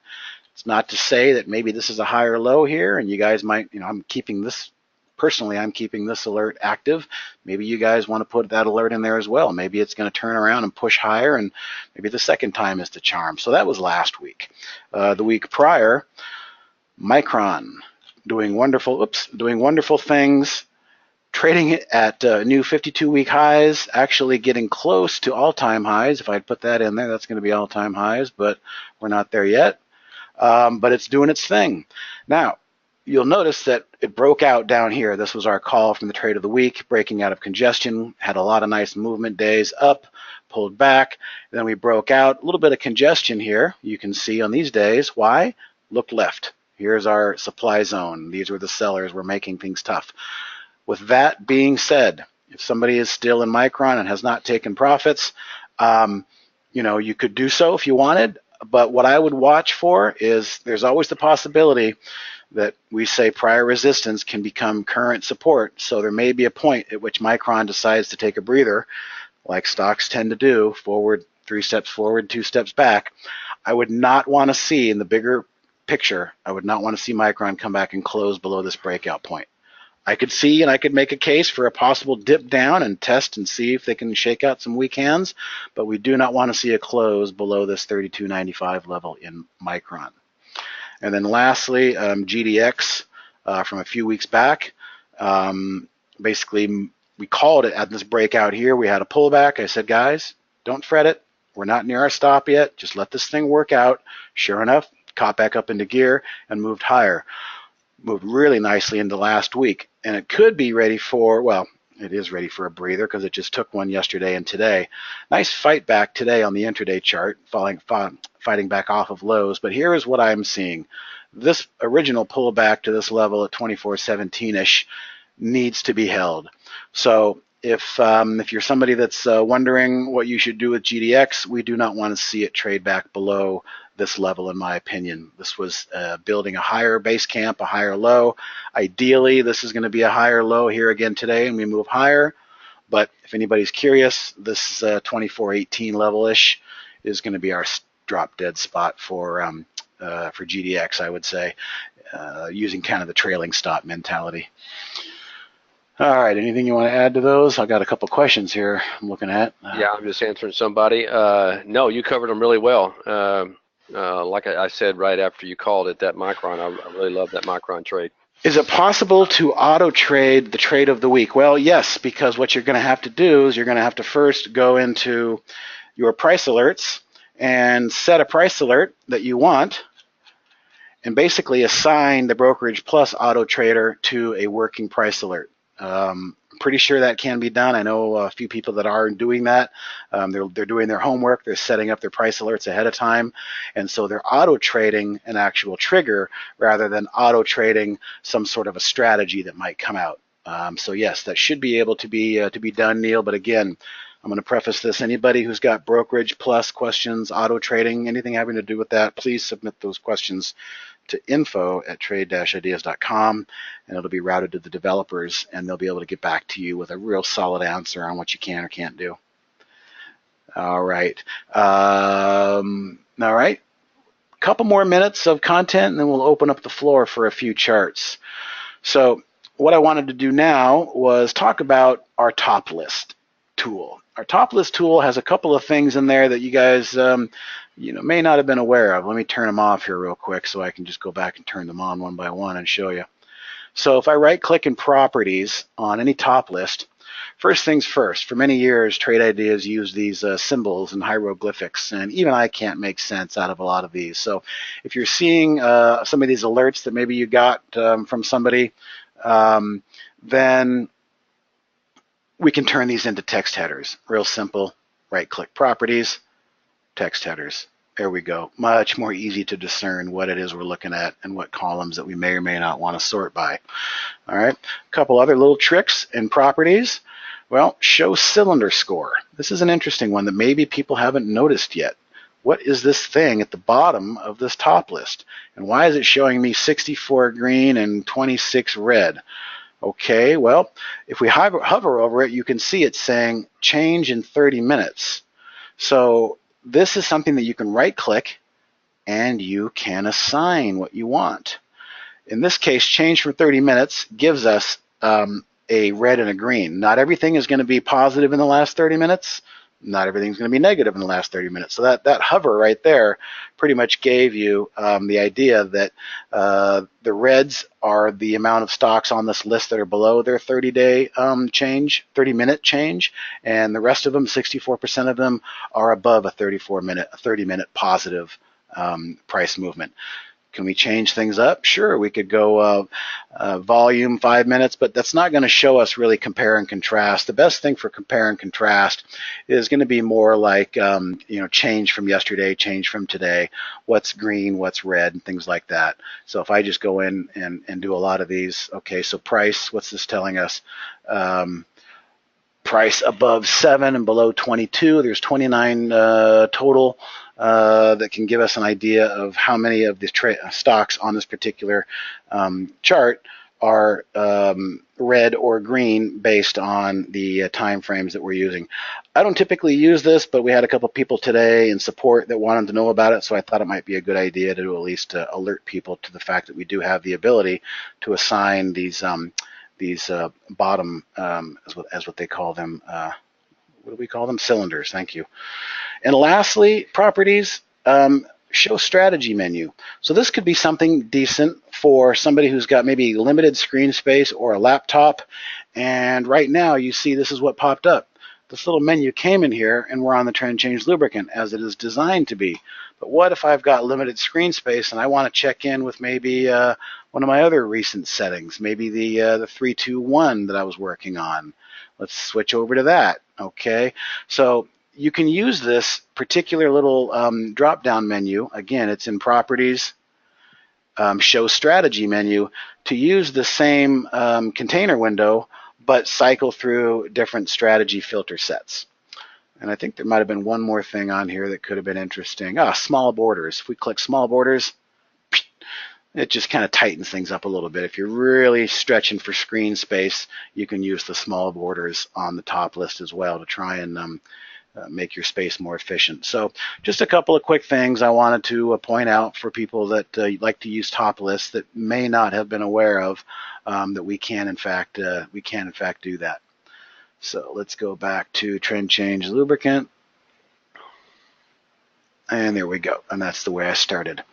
It's not to say that maybe this is a higher low here, and you guys might, I'm keeping this alert active. Maybe you guys want to put that alert in there as well. Maybe it's going to turn around and push higher, and maybe the second time is the charm. So that was last week. The week prior, Micron doing wonderful things, trading at new 52-week highs, actually getting close to all-time highs. If I'd put that in there, that's going to be all-time highs, but we're not there yet. But it's doing its thing. Now, you'll notice that it broke out down here. This was our call from the trade of the week, breaking out of congestion, had a lot of nice movement days up, pulled back, then we broke out. A little bit of congestion here, you can see on these days. Why? Look left. Here's our supply zone. These were the sellers. We're making things tough. With that being said, if somebody is still in Micron and has not taken profits, you could do so if you wanted. But what I would watch for is there's always the possibility that we say prior resistance can become current support. So there may be a point at which Micron decides to take a breather, like stocks tend to do, forward, 3 steps forward, 2 steps back. I would not want to see, in the bigger picture, I would not want to see Micron come back and close below this breakout point. I could see and I could make a case for a possible dip down and test and see if they can shake out some weak hands, but we do not want to see a close below this 32.95 level in Micron. And then lastly, GDX from a few weeks back. Basically, we called it at this breakout here. We had a pullback. I said, guys, don't fret it. We're not near our stop yet. Just let this thing work out. Sure enough, caught back up into gear and moved higher. Moved really nicely into last week. And it could be ready for, well, it is ready for a breather because it just took one yesterday and today. Nice fight back today on the intraday chart, fighting back off of lows. But here is what I'm seeing. This original pullback to this level at 24.17-ish needs to be held. So if you're somebody that's wondering what you should do with GDX, we do not want to see it trade back below this level, in my opinion. This was building a higher base camp, a higher low. Ideally, this is going to be a higher low here again today, and we move higher. But if anybody's curious, this 24.18 level-ish is going to be our drop dead spot for GDX, I would say, using kind of the trailing stop mentality. All right, anything you want to add to those? I got a couple questions here I'm looking at. Yeah, I'm just answering somebody. No, you covered them really well. Like I said right after you called it, that Micron, I really love that Micron trade. Is it possible to auto trade the trade of the week? Well, yes, because what you're going to have to do is you're going to have to first go into your price alerts and set a price alert that you want and basically assign the Brokerage Plus auto trader to a working price alert. Pretty sure that can be done. I know a few people that are doing that. They're doing their homework. They're setting up their price alerts ahead of time, and so they're auto trading an actual trigger rather than auto trading some sort of a strategy that might come out. So yes, that should be able to be done, Neil. But again, I'm going to preface this. Anybody who's got Brokerage Plus questions, auto trading, anything having to do with that, please submit those questions to info@trade-ideas.com, and it'll be routed to the developers, and they'll be able to get back to you with a real solid answer on what you can or can't do. All right. All right. Couple more minutes of content, and then we'll open up the floor for a few charts. So what I wanted to do now was talk about our top list tool. Our top list tool has a couple of things in there that you guys may not have been aware of. Let me turn them off here real quick so I can just go back and turn them on one by one and show you. So if I right click in properties on any top list, first things first, for many years, Trade Ideas used these symbols and hieroglyphics, and even I can't make sense out of a lot of these. So if you're seeing some of these alerts that maybe you got from somebody, then we can turn these into text headers. Real simple, right-click properties, text headers. There we go. Much more easy to discern what it is we're looking at and what columns that we may or may not want to sort by. All right, a couple other little tricks in properties. Well, show cylinder score. This is an interesting one that maybe people haven't noticed yet. What is this thing at the bottom of this top list? And why is it showing me 64 green and 26 red? Okay, well, if we hover over it, you can see it's saying change in 30 minutes. So this is something that you can right-click and you can assign what you want. In this case, change for 30 minutes gives us a red and a green. Not everything is going to be positive in the last 30 minutes. Not everything's going to be negative in the last 30 minutes. So that hover right there pretty much gave you the idea that the reds are the amount of stocks on this list that are below their 30-day change, 30-minute change, and the rest of them, 64% of them, are above a 30-minute positive price movement. Can we change things up? Sure, we could go volume 5 minutes, but that's not going to show us really compare and contrast. The best thing for compare and contrast is going to be more like change from yesterday, change from today, what's green, what's red, and things like that. So if I just go in and do a lot of these, okay, so price, what's this telling us? Price above 7 and below 22, there's 29 total. That can give us an idea of how many of the stocks on this particular chart are red or green based on the time frames that we're using. I don't typically use this, but we had a couple people today in support that wanted to know about it, so I thought it might be a good idea to at least alert people to the fact that we do have the ability to assign these bottom, as what they call them, what do we call them? Cylinders, thank you. And lastly, properties, show strategy menu. So this could be something decent for somebody who's got maybe limited screen space or a laptop. And right now you see this is what popped up. This little menu came in here and we're on the trend change lubricant as it is designed to be. But what if I've got limited screen space and I want to check in with maybe one of my other recent settings, maybe the 321 that I was working on. Let's switch over to that. Okay, so you can use this particular little drop-down menu. Again, it's in Properties, Show Strategy menu, to use the same container window, but cycle through different strategy filter sets. And I think there might have been one more thing on here that could have been interesting. Small borders. If we click small borders, it just kind of tightens things up a little bit. If you're really stretching for screen space, you can use the small borders on the top list as well to try and make your space more efficient. So just a couple of quick things I wanted to point out for people that like to use top lists that may not have been aware of, that we can in fact do that. So let's go back to trend change lubricant. And there we go. And that's the way I started.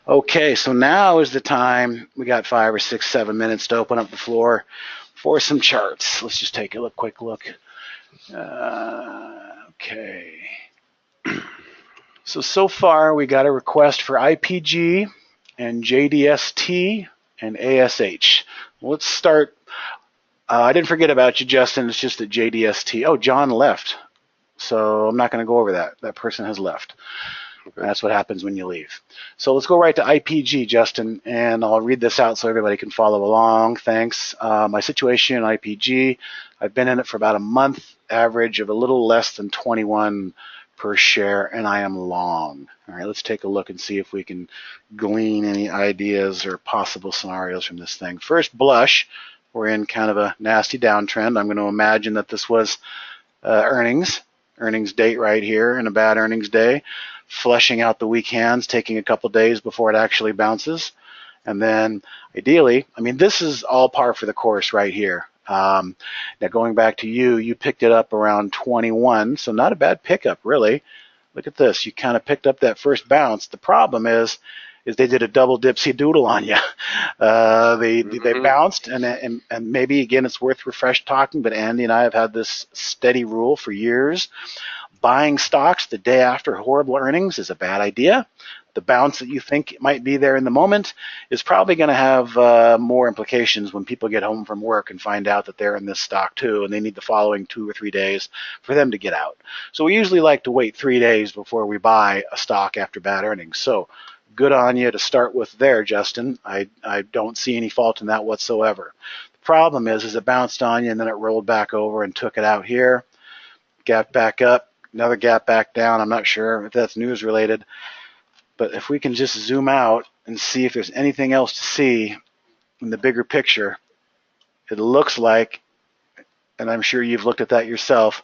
Okay, so now is the time. We got 5 or 6, 7 minutes to open up the floor for some charts. Let's just take a quick look. Okay. So far we got a request for IPG and JDST and ASH. Let's start. I didn't forget about you, Justin. It's just that JDST. Oh, John left. So I'm not going to go over that. That person has left. Okay. That's what happens when you leave. So let's go right to IPG, Justin, and I'll read this out so everybody can follow along. Thanks. My situation in IPG, I've been in it for about a month, average of a little less than 21% per share, and I am long. All right, let's take a look and see if we can glean any ideas or possible scenarios from this thing. First blush, we're in kind of a nasty downtrend. I'm going to imagine that this was earnings date right here, and a bad earnings day, fleshing out the weak hands, taking a couple days before it actually bounces. And then ideally, I mean, this is all par for the course right here. Now going back to you picked it up around 21, so not a bad pickup, really. Look at this. You kind of picked up that first bounce. The problem is they did a double dipsy doodle on you. They bounced, and maybe, again, it's worth refresh talking, but Andy and I have had this steady rule for years. Buying stocks the day after horrible earnings is a bad idea. The bounce that you think might be there in the moment is probably going to have more implications when people get home from work and find out that they're in this stock too, and they need the following 2 or 3 days for them to get out. So we usually like to wait 3 days before we buy a stock after bad earnings. So good on you to start with there, Justin. I don't see any fault in that whatsoever. The problem is it bounced on you and then it rolled back over and took it out here, gap back up, another gap back down. I'm not sure if that's news related. But if we can just zoom out and see if there's anything else to see in the bigger picture, it looks like, and I'm sure you've looked at that yourself,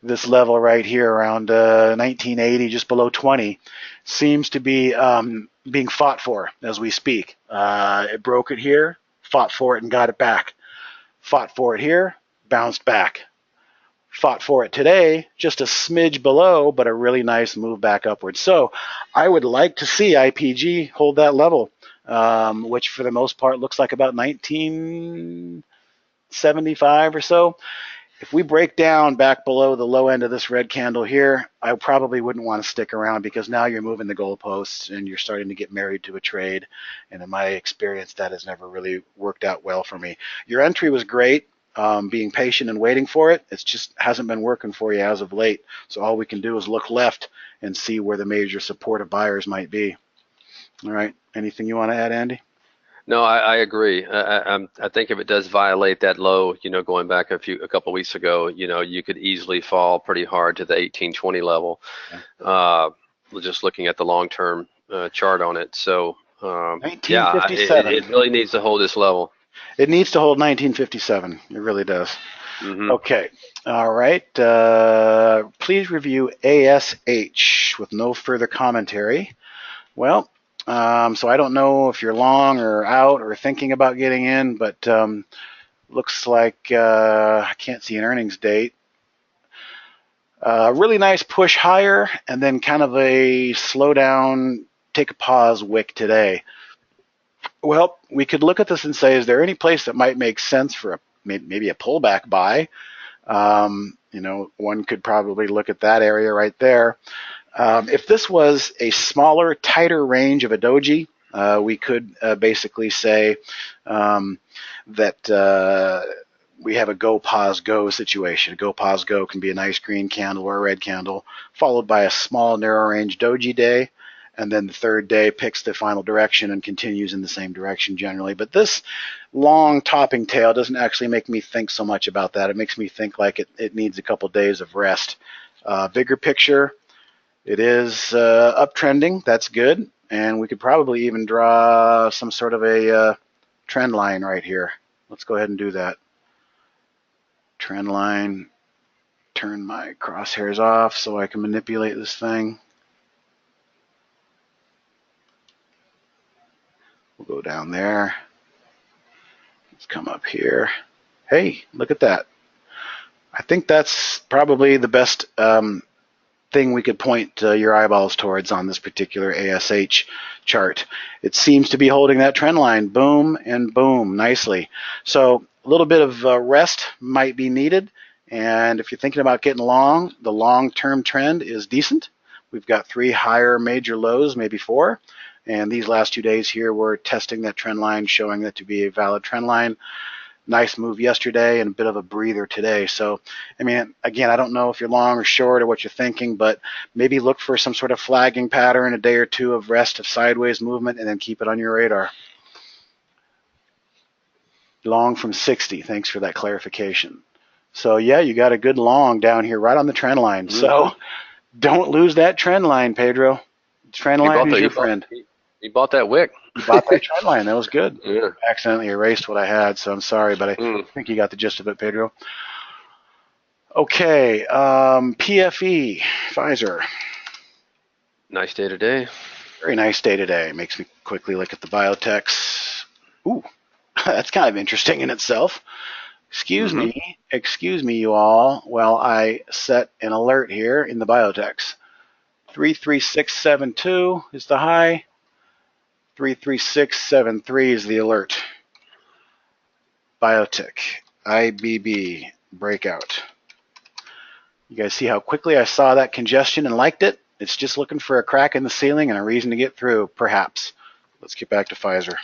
this level right here around 1980, just below 20, seems to be being fought for as we speak. It broke it here, fought for it and got it back. Fought for it here, bounced back. Fought for it today, just a smidge below, but a really nice move back upwards. So I would like to see IPG hold that level, which for the most part looks like about 1975 or so. If we break down back below the low end of this red candle here, I probably wouldn't want to stick around, because now you're moving the goalposts and you're starting to get married to a trade. And in my experience, that has never really worked out well for me. Your entry was great. Being patient and waiting for it, it just hasn't been working for you as of late. So all we can do is look left and see where the major supportive buyers might be. All right. Anything you want to add, Andy? No, I agree. I think if it does violate that low, going back a couple weeks ago, you could easily fall pretty hard to the 1820 level. Just looking at the long-term chart on it. So yeah, 1957. it really needs to hold this level. It needs to hold 1957. It really does. Mm-hmm. Okay. All right. Please review ASH with no further commentary. Well, so I don't know if you're long or out or thinking about getting in, but looks like I can't see an earnings date. Really nice push higher, and then kind of a slowdown, take a pause wick today. Well, we could look at this and say, is there any place that might make sense for maybe a pullback buy? One could probably look at that area right there. If this was a smaller, tighter range of a doji, we could basically say that we have a go, pause, go situation. A go, pause, go can be a nice green candle or a red candle, followed by a small, narrow range doji day. And then the third day picks the final direction and continues in the same direction generally. But this long topping tail doesn't actually make me think so much about that. It makes me think like it needs a couple days of rest. Bigger picture, it is uptrending. That's good. And we could probably even draw some sort of a trend line right here. Let's go ahead and do that. Trend line. Turn my crosshairs off so I can manipulate this thing. We'll go down there. Let's come up here. Hey, look at that. I think that's probably the best thing we could point your eyeballs towards on this particular ASH chart. It seems to be holding that trend line, boom and boom, nicely. So a little bit of rest might be needed. And if you're thinking about getting long, the long-term trend is decent. We've got 3 higher major lows, maybe 4. And these last 2 days here, we're testing that trend line, showing that to be a valid trend line. Nice move yesterday and a bit of a breather today. So, I mean, again, I don't know if you're long or short or what you're thinking, but maybe look for some sort of flagging pattern, a day or two of rest, of sideways movement, and then keep it on your radar. Long from 60. Thanks for that clarification. So, yeah, you got a good long down here right on the trend line. Mm-hmm. So Don't lose that trend line, Pedro. Trend He line bought is the your friend. he bought that wick. You bought that trend line. That was good. Yeah. Accidentally erased what I had, so I'm sorry, but I Mm. think you got the gist of it, Pedro. Okay, PFE, Pfizer. Nice day today. Very nice day today. Makes me quickly look at the biotechs. Ooh, that's kind of interesting in itself. Excuse me, you all, while I set an alert here in the biotechs. 33672 is the high. 33673 is the alert. Biotech, IBB, breakout. You guys see how quickly I saw that congestion and liked it? It's just looking for a crack in the ceiling and a reason to get through, perhaps. Let's get back to Pfizer.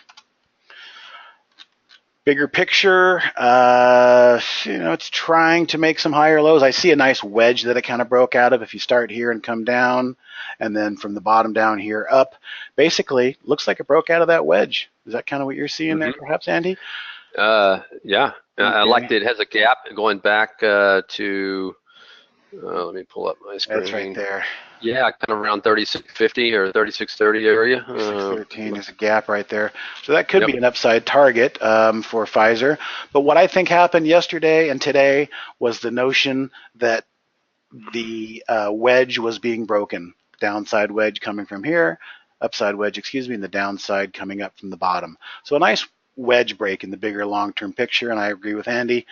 Bigger picture, it's trying to make some higher lows. I see a nice wedge that it kind of broke out of. If you start here and come down, and then from the bottom down here up, basically looks like it broke out of that wedge. Is that kind of what you're seeing there, perhaps, Andy? Yeah. I Okay. liked it. It has a gap going back to. Let me pull up my screen. That's right there. Yeah, kind of around 3650 or 3630 area. 613 is a gap right there. So that could be an upside target for Pfizer. But what I think happened yesterday and today was the notion that the wedge was being broken. Downside wedge coming from here, upside wedge, and the downside coming up from the bottom. So a nice wedge break in the bigger long-term picture, and I agree with Andy.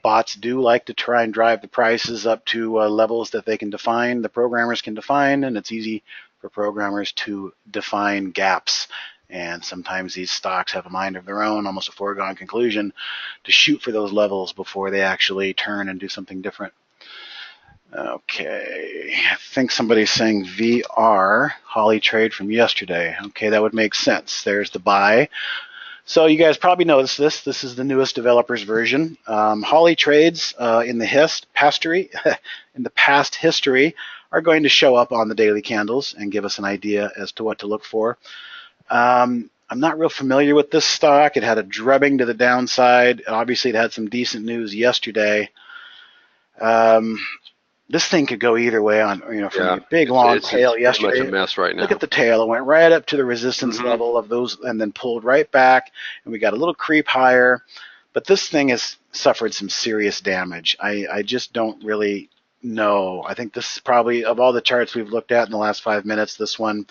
Bots do like to try and drive the prices up to levels that they can define, the programmers can define, and it's easy for programmers to define gaps. And sometimes these stocks have a mind of their own, almost a foregone conclusion, to shoot for those levels before they actually turn and do something different. Okay, I think somebody's saying VR, Holly trade from yesterday. Okay, that would make sense. There's the buy. So you guys probably noticed this. This is the newest developers version. Holly trades in the past history are going to show up on the daily candles and give us an idea as to what to look for. I'm not real familiar with this stock. It had a drubbing to the downside. Obviously, it had some decent news yesterday. This thing could go either way on, from a big long tail yesterday. It's pretty much a mess right now. Look at the tail. It went right up to the resistance level of those and then pulled right back, and we got a little creep higher. But this thing has suffered some serious damage. I just don't really know. I think this is probably, of all the charts we've looked at in the last 5 minutes, this one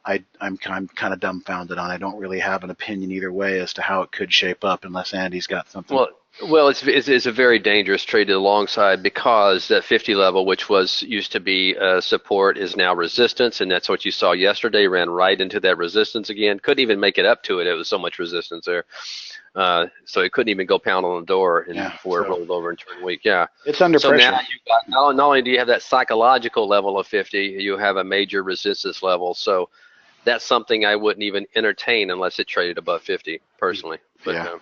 I'm kind of dumbfounded on. I don't really have an opinion either way as to how it could shape up unless Andy's got something. Well, it's a very dangerous trade to the long side because that 50 level, which used to be support, is now resistance, and that's what you saw yesterday. Ran right into that resistance again. Couldn't even make it up to it. It was so much resistance there. So it couldn't even go pound on the door before it rolled over and turned weak. Yeah, it's under pressure. So now you've got not only do you have that psychological level of 50, you have a major resistance level. So that's something I wouldn't even entertain unless it traded above 50, personally. But,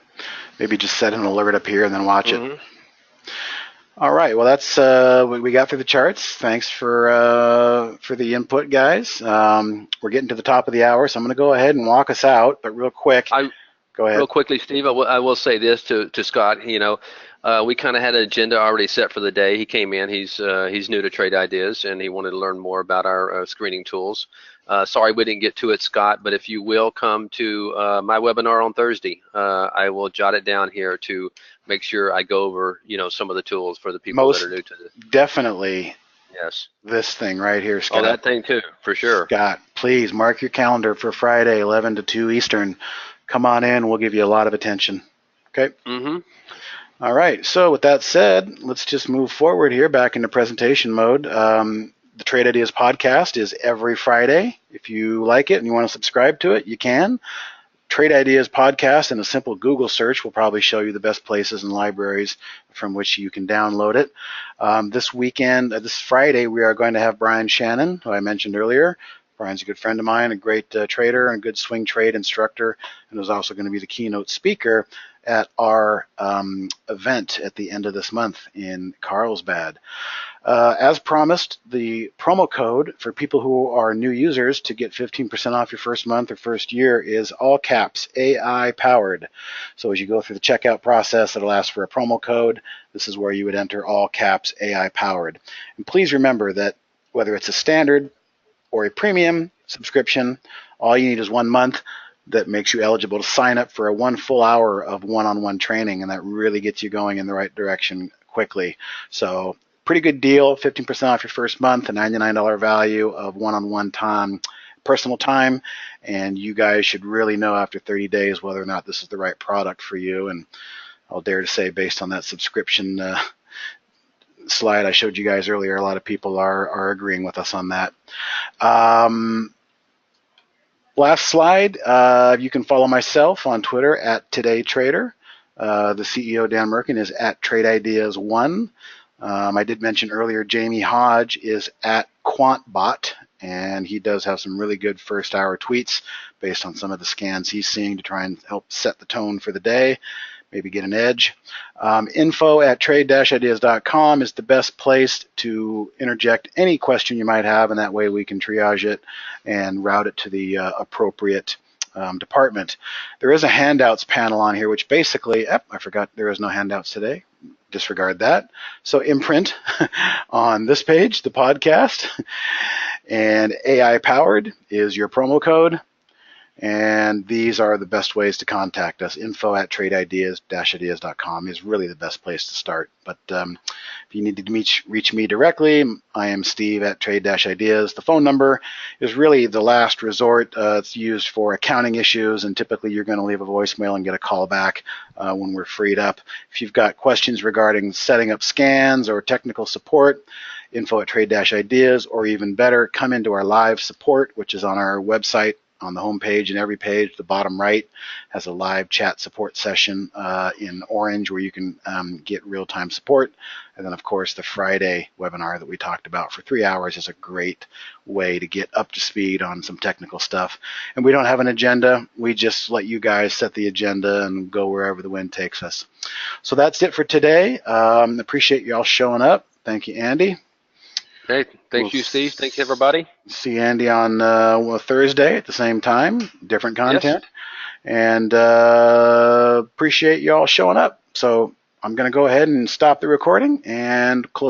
maybe just set an alert up here and then watch it. All right, well, that's what we got through the charts. Thanks for the input, guys. We're getting to the top of the hour, so I'm going to go ahead and walk us out, but real quick. Go ahead. Real quickly, Steve, I will say this to Scott. We kind of had an agenda already set for the day. He came in. He's new to Trade Ideas, and he wanted to learn more about our screening tools. Sorry we didn't get to it, Scott, but if you will come to my webinar on Thursday, I will jot it down here to make sure I go over, some of the tools for the people that are new to this. Definitely. Yes. This thing right here, Scott. Oh, that thing too, for sure. Scott, please mark your calendar for Friday, 11 to 2 Eastern. Come on in. We'll give you a lot of attention. Okay? All right. So with that said, let's just move forward here back into presentation mode. The Trade Ideas podcast is every Friday. If you like it and you want to subscribe to it, you can. Trade Ideas podcast in a simple Google search will probably show you the best places and libraries from which you can download it. This Friday, we are going to have Brian Shannon, who I mentioned earlier. Brian's a good friend of mine, a great trader and a good swing trade instructor, and is also going to be the keynote speaker at our event at the end of this month in Carlsbad. As promised, the promo code for people who are new users to get 15% off your first month or first year is all caps, AI powered. So as you go through the checkout process, it'll ask for a promo code. This is where you would enter all caps, AI powered. And please remember that whether it's a standard or a premium subscription. All you need is 1 month that makes you eligible to sign up for a 1 full hour of one-on-one training, and that really gets you going in the right direction quickly. So pretty good deal, 15% off your first month, a $99 value of one-on-one time, personal time, and you guys should really know after 30 days whether or not this is the right product for you. And I'll dare to say, based on that subscription slide I showed you guys earlier, a lot of people are agreeing with us on that. Last slide, you can follow myself on Twitter at TodayTrader. The CEO, Dan Merkin, is at TradeIdeas1. I did mention earlier Jamie Hodge is at QuantBot, and he does have some really good first hour tweets based on some of the scans he's seeing to try and help set the tone for the day, maybe get an edge. Info at trade-ideas.com is the best place to interject any question you might have, and that way we can triage it and route it to the appropriate department. There is a handouts panel on here, which basically, I forgot there is no handouts today. Disregard that. So imprint on this page, the podcast, and AI powered is your promo code. And these are the best ways to contact us. Info at trade-ideas.com is really the best place to start. But if you need to reach me directly, I am Steve at trade-ideas. The phone number is really the last resort. It's used for accounting issues, and typically you're going to leave a voicemail and get a call back when we're freed up. If you've got questions regarding setting up scans or technical support, info at trade-ideas, or even better, come into our live support, which is on our website. On the home page, and every page, the bottom right has a live chat support session in orange where you can get real-time support. And then, of course, the Friday webinar that we talked about for 3 hours is a great way to get up to speed on some technical stuff. And we don't have an agenda. We just let you guys set the agenda and go wherever the wind takes us. So that's it for today. Appreciate you all showing up. Thank you, Andy. Hey, thank you, Steve. Thanks, everybody. See Andy on Thursday at the same time, different content. Yes. And appreciate you all showing up. So I'm going to go ahead and stop the recording and close.